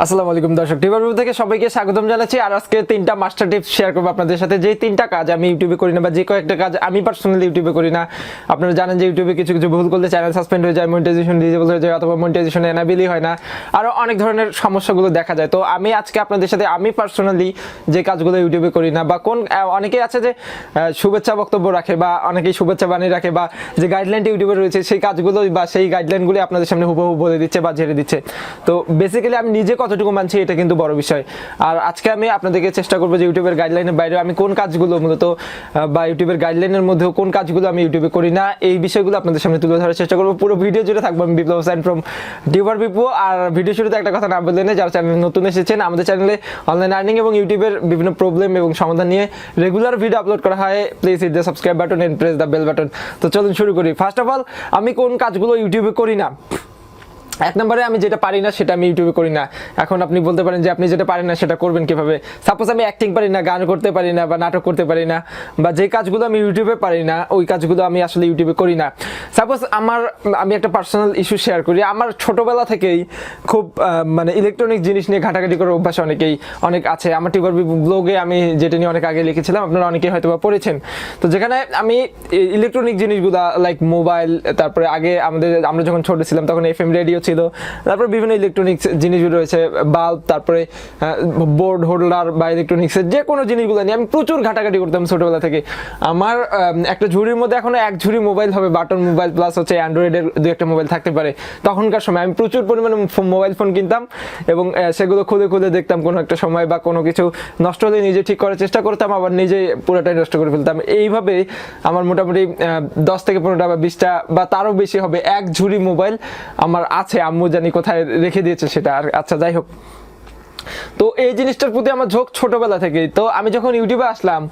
আসসালামু আলাইকুম দর্শক, টিউবার থেকে সবাইকে স্বাগতম জানাচ্ছি। আর আজকে তিনটা মাস্টার টিপস শেয়ার করবো আপনাদের সাথে। যে তিনটা কাজ আমি ইউটিউবে করি না, বা যে কয়েকটা কাজ আমি পার্সোনালি ইউটিউবে করি না। আপনারা জানেন যে ইউটিউবে কিছু কিছু ভুল করলে চ্যানেল সাসপেন্ড হয়ে যায়, মনিটাইজেশন ডিসেবল হয়ে যায়, অথবা মনিটাইজেশন এনাবেলই হয় না, আরও অনেক ধরনের সমস্যাগুলো দেখা যায়। তো আমি আজকে আপনাদের সাথে আমি পার্সোনালি যে কাজগুলো ইউটিউবে করি না, বা কোন অনেকেই আছে যে শুভেচ্ছা বক্তব্য রাখে, বা অনেকেই শুভেচ্ছা বানিয়ে রাখে, বা যে গাইডলাইনটি ইউটিউবে রয়েছে সেই কাজগুলো বা সেই গাইডলাইনগুলি আপনাদের সামনে হুবহু বলে দিচ্ছে বা ঝেড়ে দিচ্ছে। তো বেসিক্যালি আমি নিজে কতটুকু মানছি এটা কিন্তু বড় বিষয়। আর আজকে আমি আপনাদেরকে চেষ্টা করবো যে ইউটিউবের গাইডলাইনের বাইরে আমি কোন কাজগুলো মূলত, বা ইউটিউবের গাইডলাইনের মধ্যেও কোন কাজগুলো আমি ইউটিউবে করি না, এই বিষয়গুলো আপনাদের সামনে তুলে ধরার চেষ্টা করবো। পুরো ভিডিও জুড়ে থাকবো আমি Biplob Hossain from tuber BiPU। আর ভিডিও শুরুতে একটা কথা না বললে, যারা চ্যানেলে নতুন এসেছেন, আমাদের চ্যানেলে অনলাইন আর্নিং এবং ইউটিউবের বিভিন্ন প্রবলেম এবং সমাধান নিয়ে রেগুলার ভিডিও আপলোড করা হয়। Please hit the subscribe button and press the bell button. তো চলুন শুরু করি। ফার্স্ট অফ অল, আমি কোন কাজগুলো ইউটিউবে করি না। এক নম্বরে, আমি যেটা পারি না সেটা আমি ইউটিউবে করি না। এখন আপনি বলতে পারেন যে আপনি যেটা পারেন না সেটা করবেন কিভাবে। সাপোজ আমি অ্যাক্টিং পারি না, গান করতে পারি না, বা নাটক করতে পারি না, বা যে কাজগুলো আমি ইউটিউবে পারি না ওই কাজগুলো আমি আসলে ইউটিউবে করি না। সাপোজ আমি একটা পার্সোনাল ইস্যু শেয়ার করি। আমার ছোটোবেলা থেকেই খুব মানে ইলেকট্রনিক জিনিস নিয়ে ঘাটাঘাটি করার অভ্যাস অনেক আছে। আমার টিউবার ব্লগে আমি যেটা নিয়ে অনেক আগে লিখেছিলাম, আপনারা অনেকেই হয়তো বা পড়েছেন। তো যেখানে আমি ইলেকট্রনিক জিনিসগুলো লাইক মোবাইল, তারপরে আগে আমরা যখন ছোট ছিলাম তখন FM রেডিও ছিল, তারপর বিভিন্ন ইলেকট্রনিক্স জিনিসগুলো রয়েছে, বাল্ব, তারপরে বোর্ড হোল্ডার বা ইলেকট্রনিক্সের যে কোনো জিনিসগুলো নিয়ে আমি প্রচুর ঘাটাঘাটি করতাম ছোটবেলা থেকে। আমার একটা ঝুড়ির মধ্যে এখনো এক ঝুড়ি মোবাইল হবে, বাটন মোবাইল প্লাস হচ্ছে অ্যান্ড্রয়েডের দু একটা মোবাইল থাকতে পারে। তখনকার সময় আমি প্রচুর পরিমাণে মোবাইল ফোন কিনতাম এবং সেগুলো খুলে খুলে দেখতাম কোনো একটা সময়, বা কোনো কিছু নষ্ট হলে নিজে ঠিক করার চেষ্টা করতাম, আবার নিজে পুরোটাই নষ্ট করে ফেলতাম। এইভাবে আমার মোটামুটি 10 থেকে 15টা বা 20টা বা তারও বেশি হবে এক ঝুড়ি মোবাইল আমার আছে। আম্মু জানি কোথায় রেখে দিয়েছে সেটা। আর আচ্ছা, যাই হোক, তো এই জিনিসটার প্রতি আমার ঝোঁক ছোটবেলা থেকেই। তো আমি যখন ইউটিউবে আসলাম,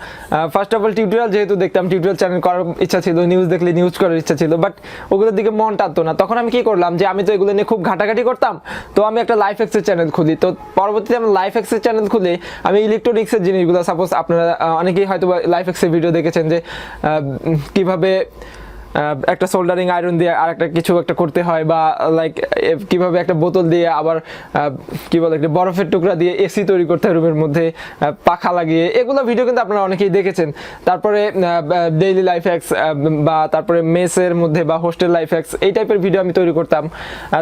ফার্স্ট অফ অল টিউটোরিয়াল যেহেতু দেখতাম, টিউটোরিয়াল চ্যানেল করার ইচ্ছা ছিল, নিউজ দেখলে নিউজ করার ইচ্ছা ছিল, বাট ওগুলোর দিকে মন টানতো না। তখন আমি কি করলাম, যে আমি তো এগুলো নিয়ে খুব ঘাটাঘাটি করতাম, তো আমি একটা LIQFusion চ্যানেল খুলি। তো পরবর্তীতে আমি LIQFusion চ্যানেল খুলে আমি ইলেকট্রনিক্সের জিনিসগুলো, সাপোজ আপনারা অনেকেই হয়তো LIQFusion ভিডিও দেখেছেন যে কিভাবে একটা সোল্ডারিং আয়রন দিয়ে আর একটা কিছু একটা করতে হয়, বা লাইক কিভাবে একটা বোতল দিয়ে আবার কি বলে একটা বরফের টুকরা দিয়ে এসি তৈরি করতে হয় রুমের মধ্যে, পাখা লাগিয়ে। এগুলো ভিডিও কিন্তু আপনারা অনেকেই দেখেছেন। তারপরে ডেইলি লাইফ হ্যাক্স, বা তারপরে মেসের মধ্যে বা হোস্টেল লাইফ হ্যাক্স, এই টাইপের ভিডিও আমি তৈরি করতাম।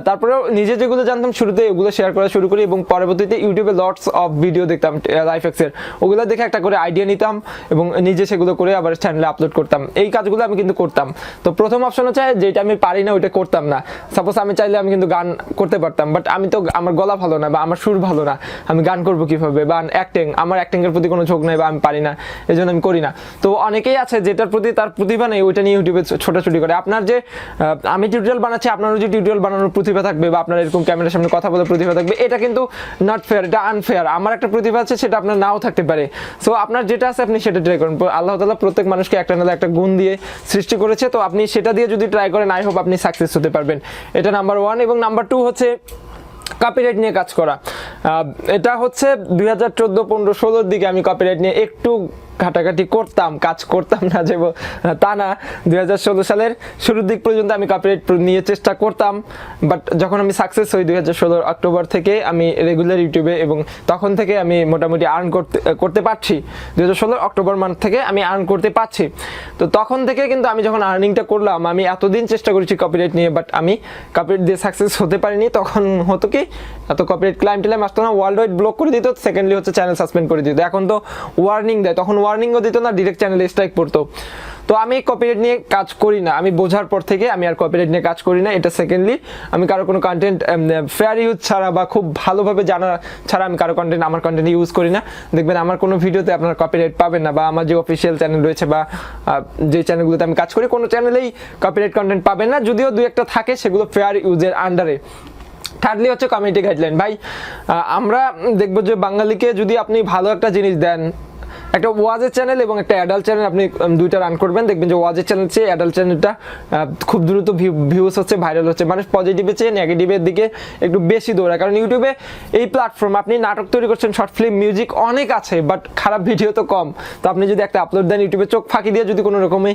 তারপরেও নিজে যেগুলো জানতাম শুরুতে ওগুলো শেয়ার করা শুরু করি, এবং পরবর্তীতে ইউটিউবে লটস অফ ভিডিও দেখতাম লাইফ হ্যাক্সের। ওগুলো দেখে একটা করে আইডিয়া নিতাম এবং নিজে সেগুলো করে আবার চ্যানেলে আপলোড করতাম। এই কাজগুলো আমি কিন্তু করতাম। তো প্রথম অপশন হচ্ছে যেটা আমি পারি না ওইটা করতাম না। সাপোজ আমি চাইলে আমি কিন্তু গান করতে পারতাম, বাট আমি তো, আমার গলা ভালো না বা আমার সুর ভালো না, আমি গান করবো কিভাবে, বা আমার অ্যাক্টিংয়ের প্রতি কোনো ঝোঁক নেই, বা আমি পারি না, এই জন্য আমি করি না। তো অনেকেই আছে যেটার প্রতি তার প্রতিভা নেই, ওইটা নিয়ে ইউটিউবে ছোটাছুটি করে। আপনার যে আমি টিউটোরিয়াল বানাচ্ছি, আপনারও যে টিউটোরিয়াল বানানোর প্রতিভা থাকবে, বা আপনার এরকম ক্যামেরার সামনে কথা বলার প্রতিভা থাকবে, এটা কিন্তু নট ফেয়ার, এটা আনফেয়ার। আমার একটা প্রতিভা আছে, সেটা আপনার নাও থাকতে পারে। সো আপনার যেটা আছে আপনি সেটা ট্রাই করেন। আল্লাহ তাআলা প্রত্যেক মানুষকে একটা না একটা গুণ দিয়ে সৃষ্টি করেছে, তো আপনি সেটা দিয়ে যদি ট্রাই করেন, আই হোপ আপনি সাকসেস হতে পারবেন। এটা নাম্বার 1। এবং নাম্বার 2 হচ্ছে কপিরাইট নিয়ে কাজ করা। এটা হচ্ছে 2014, 15, 16 দিকে আমি কপিরাইট নিয়ে একটু ঘাটাঘাটি করতাম, কাজ করতাম না যে তা না। 2016 সালের শুরুর দিক পর্যন্ত আমি কপিরাইট নিয়ে চেষ্টা করতাম, বাট যখন আমি সাকসেস হই 2016 অক্টোবর থেকে আমি রেগুলার ইউটিউবে, এবং তখন থেকে আমি মোটামুটি আর্ন করতে পারছি। 2016 অক্টোবর মান্থ থেকে আমি আর্ন করতে পারছি। তো তখন থেকে কিন্তু আমি যখন আর্নিংটা করলাম, আমি এতদিন চেষ্টা করেছি কপিরাইট নিয়ে, বাট আমি কপিরাইট দিয়ে সাকসেস হতে পারিনি। তখন হতো কি, এত কপিরাইট ক্লাইম আসতো না, ওয়ার্ল্ড ওয়াইড ব্লক করে দিত, সেকেন্ডলি হচ্ছে চ্যানেল সাসপেন্ড করে দিত। এখন তো ওয়ার্নিং দেয়, তখন ওয়ার্নিংও দিত না, ডিরেক্ট চ্যানেলে স্ট্রাইক পড়তো। তো আমি কপিরাইট নিয়ে কাজ করি না। আমি বোঝার পর থেকে আমি আর কপিরাইট নিয়ে কাজ করি না। এটা সেকেন্ডলি, আমি কারো কোনো কন্টেন্ট ফেয়ার ইউজ ছাড়া বা খুব ভালোভাবে জানা ছাড়া আমি কারো আমার কন্টেন্ট ইউজ করি না। দেখবেন আমার কোনো ভিডিওতে আপনারা কপিরাইট পাবেন না, বা আমার যে অফিসিয়াল চ্যানেল রয়েছে বা যে চ্যানেলগুলোতে আমি কাজ করি, কোনো চ্যানেলেই কপিরাইট কন্টেন্ট পাবেন না। যদিও দু একটা থাকে, সেগুলো ফেয়ার ইউজের আন্ডারে। থার্ডলি হচ্ছে কমিউনিটি গাইডলাইন। ভাই, আমরা দেখবো যে বাঙালিকে যদি আপনি ভালো একটা জিনিস দেন, একটা ওয়াজের চ্যানেল এবং একটা অ্যাডাল্ট চ্যানেল আপনি দুইটা রান করবেন, দেখবেন যে ওয়াজের চ্যানেল চেয়ে অ্যাডাল্ট চ্যানেলটা খুব দ্রুত ভিউজ হচ্ছে, ভাইরাল হচ্ছে, মানুষ পজিটিভের চেয়ে নেগেটিভের দিকে একটু বেশি দৌড়ায়। কারণ ইউটিউবে এই প্ল্যাটফর্ম, আপনি নাটক তৈরি করছেন, শর্ট ফিল্ম, মিউজিক অনেক আছে, বাট খারাপ ভিডিও তো কম। তো আপনি যদি একটা আপলোড দেন ইউটিউবে, চোখ ফাঁকি দিয়ে যদি কোনো রকমই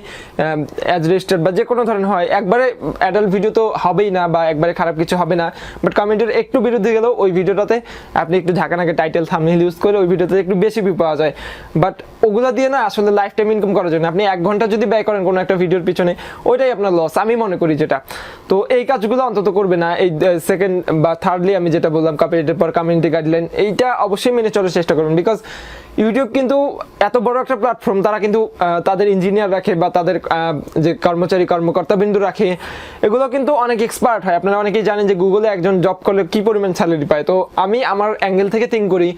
অ্যাজ রেজিস্টার্ড বা যে কোনো ধরনের হয়, একবারে অ্যাডাল্ট ভিডিও তো হবেই না বা একবারে খারাপ কিছু হবে না, বাট কমেন্টের একটু বিরুদ্ধে গেলেও ওই ভিডিওটাতে আপনি একটু ঝাঁকানাকে টাইটেল থাম্বনেল ইউজ করে ওই ভিডিওতে একটু বেশি ভিউ পাওয়া যায়। বাট ওগুলা দিয়ে না আসলে লাইফ টাইম ইনকাম করার জন্য আপনি 1 ঘন্টা যদি ব্যয় করেন কোনো একটা ভিডিওর পিছনে, ওইটাই আপনার লস আমি মনে করি যেটা। তো এই কাজগুলো অন্তত করবে না। এই সেকেন্ড বা থার্ডলি আমি যেটা বললাম, কপিরাইটের পর কমিউনিটি গাইডলাইন, এইটা অবশ্যই মেনে চলার চেষ্টা করুন। বিকজ ইউটিউব কিন্তু এত বড় একটা প্ল্যাটফর্ম, তারা কিন্তু তাদের ইঞ্জিনিয়ার রাখে বা তাদের যে কর্মচারী কর্মকর্তাবৃন্দ রাখে, এগুলো কিন্তু অনেক এক্সপার্ট হয়। আপনারা অনেকেই জানেন যে গুগলে একজন জব করলে কি পরিমাণ স্যালারি পায়। তো আমি আমার অ্যাঙ্গেল থেকে থিঙ্ক করি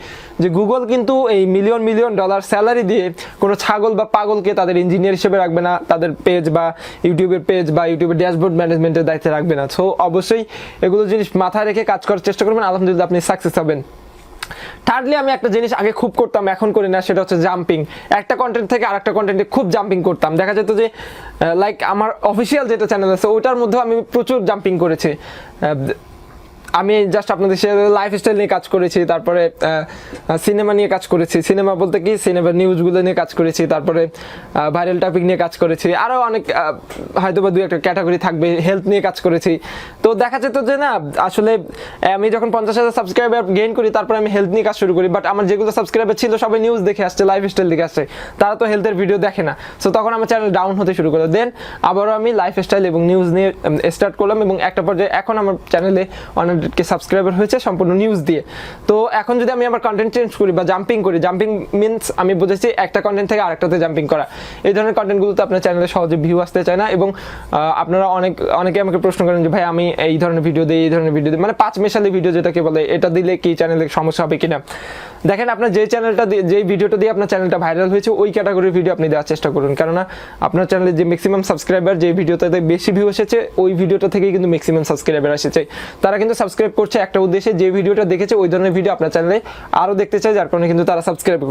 যে গুগল কিন্তু এই মিলিয়ন মিলিয়ন ডলার স্যালারি দিয়ে কোনো ছাগল বা পাগলকে তাদের ইঞ্জিনিয়ার হিসেবে রাখবে না, তাদের পেজ বা ইউটিউবের পেজ বা ইউটিউবের ড্যাশবোর্ড ম্যানেজমেন্টের দায়িত্বে রাখবে না। সো অবশ্যই এগুলো জিনিস মাথায় রেখে কাজ করার চেষ্টা করবেন, আলহামদুলিল্লাহ আপনি সাকসেস হবেন। থার্ডলি আমি একটা জিনিস আগে খুব করতাম, এখন করি না, সেটা হচ্ছে জাম্পিং। একটা কন্টেন্ট থেকে আরেকটা কন্টেন্টে খুব জাম্পিং করতাম। দেখা যেত যে লাইক আমার অফিসিয়াল যেটা চ্যানেল আছে ওইটার মধ্যেও আমি প্রচুর জাম্পিং করেছি। আমি জাস্ট আপনাদের সাথে লাইফস্টাইল নিয়ে কাজ করেছি, তারপরে সিনেমা নিয়ে কাজ করেছি, সিনেমা বলতে কি সিনেমার নিউজগুলো নিয়ে কাজ করেছি, তারপরে ভাইরাল টপিক নিয়ে কাজ করেছি, আরও অনেক হয়তো বা 2-1টা ক্যাটাগরি থাকবে, হেলথ নিয়ে কাজ করেছি। তো দেখা যেত যে না আসলে আমি যখন 50,000 সাবস্ক্রাইবার গেইন করি, তারপরে আমি হেলথ নিয়ে কাজ শুরু করি, বাট আমার যেগুলো সাবস্ক্রাইবার ছিল সবাই নিউজ দেখে আসছে, লাইফস্টাইল দেখে আসছে, তারা তো হেলথের ভিডিও দেখে না। সো তখন আমার চ্যানেল ডাউন হতে শুরু করলো। দেন আবারও আমি লাইফস্টাইল এবং নিউজ নিয়ে স্টার্ট করলাম, এবং একটা পর্যায়ে এখন আমার চ্যানেলে 100K সাবস্ক্রাইবার হয়েছে সম্পূর্ণ নিউজ দিয়ে। তো এখন যদি আমি আমার কন্টেন্ট চেঞ্জ করি বা জাম্পিং করি, জাম্পিং মিনস আমি বুঝেছি একটা কন্টেন্ট থেকে আরেকটাতে জাম্পিং করা। এই ধরনের কন্টেন্টগুলোতে আপনার চ্যানেলে সহজে ভিউ আসতে চায় না, এবং আপনারা অনেকে আমাকে প্রশ্ন করেন যে ভাই আমি এই ধরনের ভিডিও দিই, এই ধরনের ভিডিও দিই, মানে 5 মেশালি ভিডিও যেটাকে বলে, এটা দিলে কি চ্যানেলে সমস্যা হবে কিনা। দেখেন আপনার যে চ্যানেলটা দিয়ে, যে ভিডিওটা দিয়ে আপনার চ্যানেলটা ভাইরাল হয়েছে, ওই ক্যাটাগরির ভিডিও আপনি দেওয়ার চেষ্টা করুন। কেননা আপনার চ্যানেলে যে ম্যাক্সিমাম সাবস্ক্রাইবার যে ভিডিওটাতে বেশি ভিউ এসেছে, ওই ভিডিওটা থেকেই কিন্তু ম্যাক্সিমাম সাবস্ক্রাইবার এসেছে। তারা কিন্তু সাবস্ক্রাইব করছে একটা উদ্দেশ্যে, যে ভিডিওটা দেখেছে ওই ধরনের ভিডিও আপনার চ্যানেলে আরও দেখতে চায়, যার কারণে কিন্তু তারা সাবস্ক্রাইব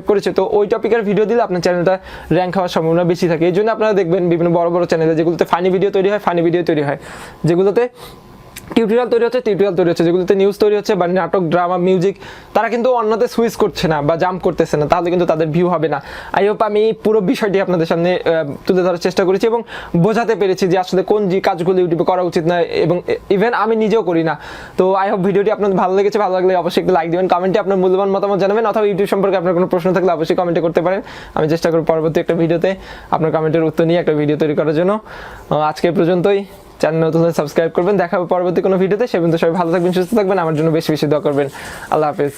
করেছে। তো ওই টপিকের ভিডিও দিলে আপনার চ্যানেলটা র্যাঙ্ক হওয়ার সম্ভাবনা বেশি থাকে। এই জন্য আপনারা দেখবেন বিভিন্ন বড় বড় চ্যানেলে যেগুলোতে ফানি ভিডিও তৈরি হয়, যেগুলোতে টিউটোরিয়াল তৈরি হচ্ছে, যেগুলোতে নিউজ তৈরি হচ্ছে বা নাটক, ড্রামা, মিউজিক, তারা কিন্তু অন্যতে সুইচ করছে না বা জাম্প করতেছে না, তাহলে কিন্তু তাদের ভিউ হবে না। আই হোপ আমি পুরো বিষয়টি আপনাদের সামনে তুলে ধরার চেষ্টা করেছি এবং বোঝাতে পেরেছি যে আসলে কোন যে কাজগুলো ইউটিউবে করা উচিত না, এবং ইভেন আমি নিজেও করি না। তো আই হোপ ভিডিওটি আপনাদের ভালো লেগেছে। ভালো লাগলে অবশ্যই একটু লাইক দিবেন, কমেন্টে আপনার মূল্যবান মতামত জানাবেন, অথবা ইউটিউব সম্পর্কে আপনার কোনো প্রশ্ন থাকলে অবশ্যই কমেন্টে করতে পারেন। আমি চেষ্টা করব পরবর্তী একটা ভিডিওতে আপনার কমেন্টের উত্তর নিয়ে একটা ভিডিও তৈরি করার জন্য। আজকে পর্যন্তই। চ্যানেল নতুন হলে সাবস্ক্রাইব করবেন। দেখা হবে পরবর্তী কোনো ভিডিওতে। সে পর্যন্ত সবাই ভালো থাকবেন, সুস্থ থাকবেন, আমার জন্য বেশি বেশি দোয়া করবেন। আল্লাহ হাফেজ।